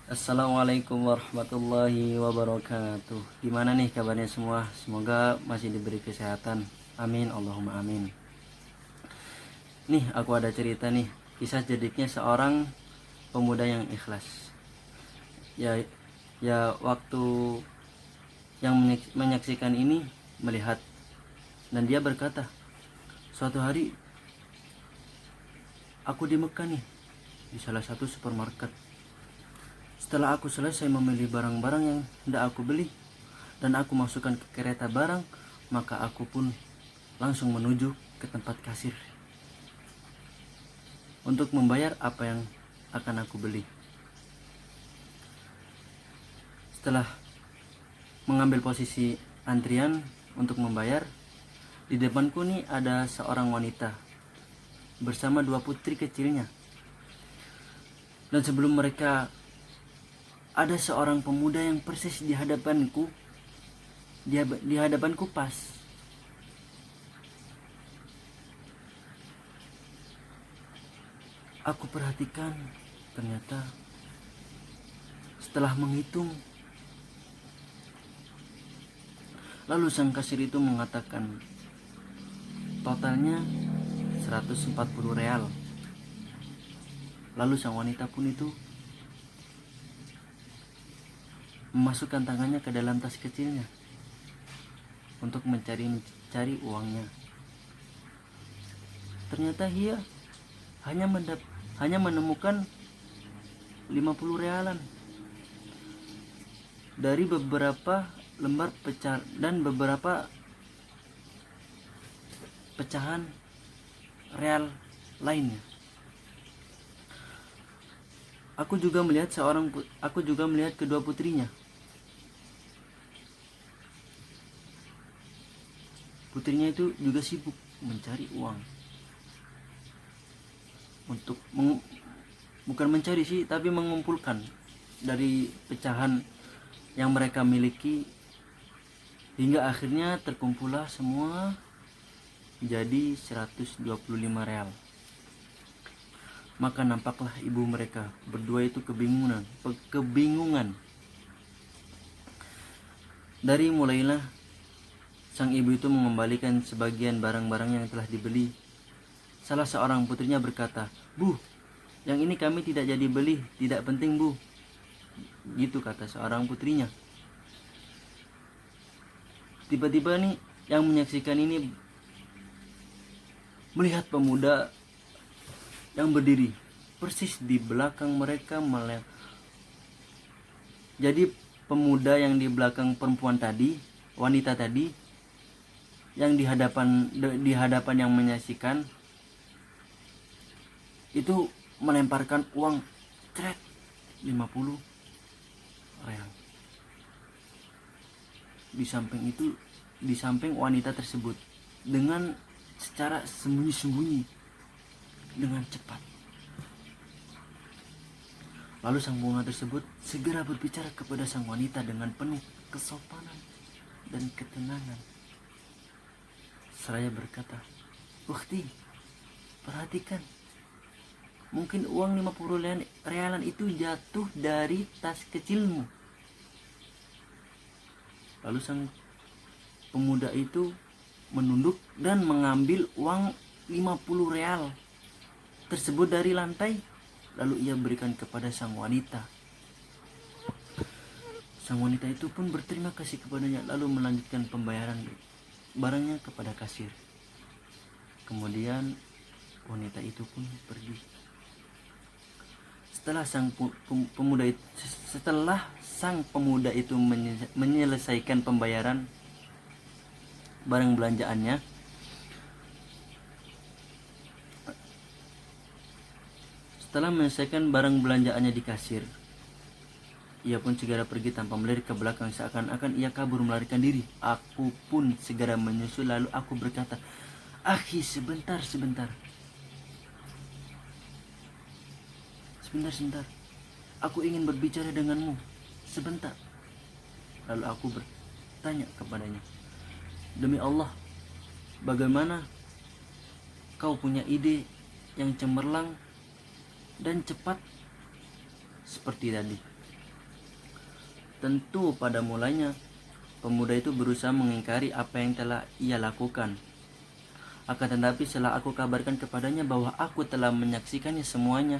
Assalamualaikum warahmatullahi wabarakatuh. Gimana nih kabarnya semua? Semoga masih diberi kesehatan. Amin, Allahumma amin. Nih aku ada cerita nih, kisah jediknya seorang pemuda yang ikhlas. Ya, waktu yang menyaksikan ini melihat dan dia berkata, suatu hari aku di Mekah nih, di salah satu supermarket. Setelah aku selesai memilih barang-barang yang hendak aku beli dan aku masukkan ke kereta barang, maka aku pun langsung menuju ke tempat kasir untuk membayar apa yang akan aku beli. Setelah mengambil posisi antrian untuk membayar, di depanku nih ada seorang wanita bersama dua putri kecilnya. Dan sebelum mereka, ada seorang pemuda yang persis di hadapanku. Di hadapanku pas. Aku perhatikan, ternyata setelah menghitung, lalu sang kasir itu mengatakan totalnya 140 real. Lalu sang wanita pun itu memasukkan tangannya ke dalam tas kecilnya untuk mencari uangnya. Ternyata dia hanya menemukan 50 realan dari beberapa lembar pecah dan beberapa pecahan real lainnya. Aku juga melihat kedua putrinya. Putrinya itu juga sibuk mencari uang untuk bukan mencari sih, tapi mengumpulkan dari pecahan yang mereka miliki, hingga akhirnya terkumpullah semua jadi 125 real. Maka nampaklah ibu mereka berdua itu kebingungan. Dari mulailah sang ibu itu mengembalikan sebagian barang-barang yang telah dibeli. Salah seorang putrinya berkata, "Bu, yang ini kami tidak jadi beli, tidak penting Bu." Gitu kata seorang putrinya. Tiba-tiba nih yang menyaksikan ini melihat pemuda yang berdiri persis di belakang mereka. Jadi pemuda yang di belakang perempuan tadi, wanita tadi, yang di hadapan yang menyaksikan itu melemparkan uang 50 real. Di samping wanita tersebut dengan secara sembunyi-sembunyi dengan cepat. Lalu sang bunga tersebut segera berbicara kepada sang wanita dengan penuh kesopanan dan ketenangan. Seraya berkata, "Ukhti, perhatikan. Mungkin uang 50 realan itu jatuh dari tas kecilmu." Lalu sang pemuda itu menunduk dan mengambil uang 50 real tersebut dari lantai. Lalu ia berikan kepada sang wanita. Sang wanita itu pun berterima kasih kepadanya, lalu melanjutkan pembayaran barangnya kepada kasir. Kemudian wanita itu pun pergi. Setelah sang pemuda itu menyelesaikan pembayaran barang belanjaannya, di kasir, ia pun segera pergi tanpa melirik ke belakang, seakan-akan ia kabur melarikan diri. Aku pun segera menyusul, lalu aku berkata, "Akhi, sebentar. Sebentar. Aku ingin berbicara denganmu. Sebentar." Lalu aku bertanya kepadanya, "Demi Allah, bagaimana kau punya ide yang cemerlang dan cepat seperti tadi?" Tentu pada mulanya pemuda itu berusaha mengingkari apa yang telah ia lakukan. Akan tetapi setelah aku kabarkan kepadanya bahwa aku telah menyaksikannya semuanya,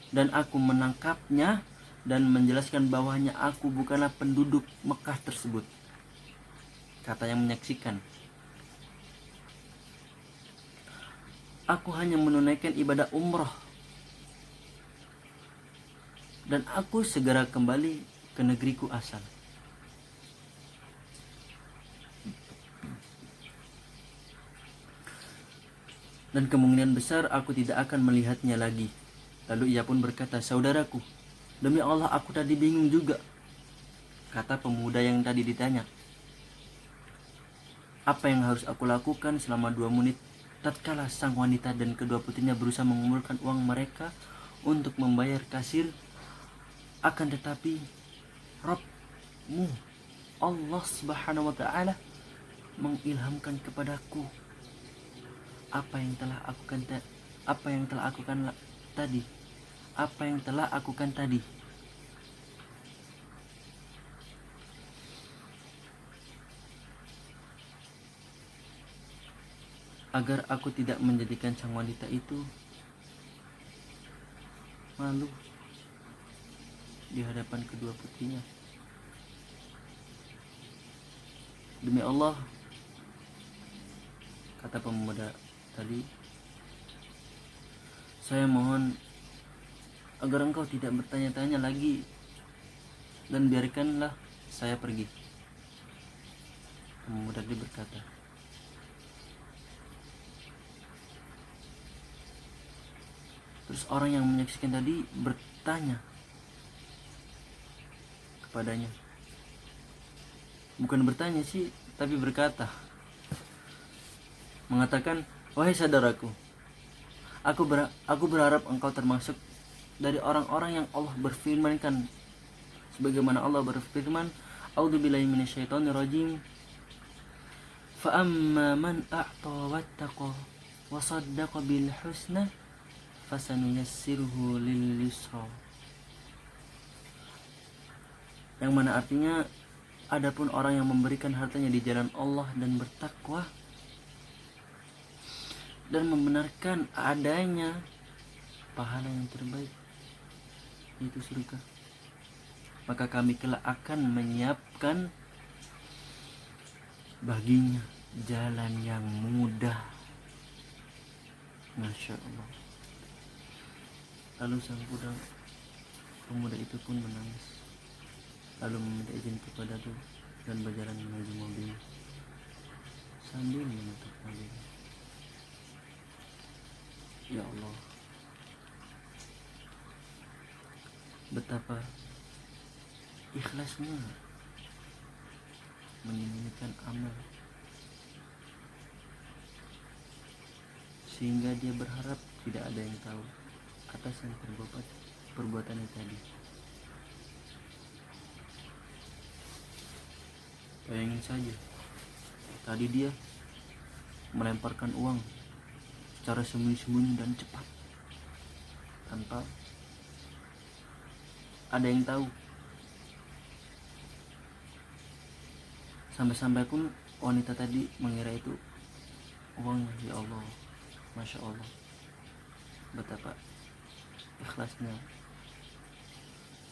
dan aku menangkapnya dan menjelaskan bahwanya aku bukanlah penduduk Mekah tersebut, kata yang menyaksikan, aku hanya menunaikan ibadah umroh, dan aku segera kembali ke negeriku asal. Dan kemungkinan besar aku tidak akan melihatnya lagi. Lalu ia pun berkata, saudaraku, demi Allah aku tadi bingung juga, kata pemuda yang tadi ditanya. Apa yang harus aku lakukan selama 2 menit tatkala sang wanita dan kedua putrinya berusaha mengumpulkan uang mereka untuk membayar kasir. Akan tetapi Rabbmu Allah subhanahu wa ta'ala mengilhamkan kepadaku apa yang telah aku lakukan tadi. Agar aku tidak menjadikan sang wanita itu malu di hadapan kedua putrinya. Demi Allah, kata pemuda tadi, saya mohon agar engkau tidak bertanya-tanya lagi dan biarkanlah saya pergi. Pemuda tadi berkata. Terus orang yang menyaksikan tadi bertanya kepadanya. Bukan bertanya sih, tapi berkata, mengatakan, wahai saudaraku, aku berharap engkau termasuk dari orang-orang yang Allah berfirmankan, sebagaimana Allah berfirman, a'udzubillahi minasyaitonirrajim, fa amma man a'ta wattaqa wa saddaqa bil husna fasanuyassiruhu lil yusra. Yang mana artinya, adapun orang yang memberikan hartanya di jalan Allah dan bertakwa dan membenarkan adanya pahala yang terbaik, yaitu surga, maka kami kelak akan menyiapkan baginya jalan yang mudah. Masya Allah. Lalu sang pemuda itu pun menangis, lalu meminta izin kepadaku dan berjalan menuju mobil sambil menutup mobil. Ya Allah, betapa ikhlasnya menyembunyikan amal, sehingga dia berharap tidak ada yang tahu atas yang perbuatannya tadi. Bayangin saja, tadi dia melemparkan uang secara sembunyi-sembunyi dan cepat tanpa ada yang tahu. Sampai-sampai pun wanita tadi mengira itu uangnya. Ya Allah, Masya Allah, betapa ikhlasnya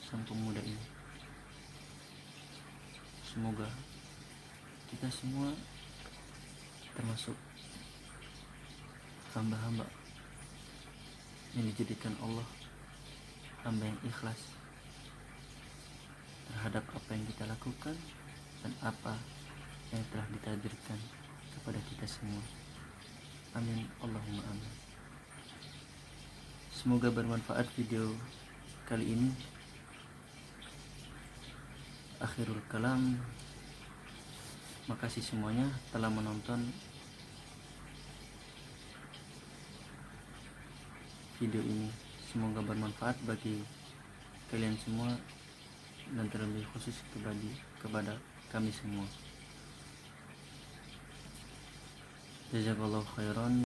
sang pemuda ini. Semoga kita semua termasuk hamba-hamba yang dijadikan Allah hamba yang ikhlas terhadap apa yang kita lakukan dan apa yang telah ditakdirkan kepada kita semua. Amin, Allahumma amin. Semoga bermanfaat video kali ini. Akhirul kalam, makasih semuanya telah menonton video ini. Semoga bermanfaat bagi kalian semua dan terlebih khusus kepada kami semua. Jazakallahu khairan.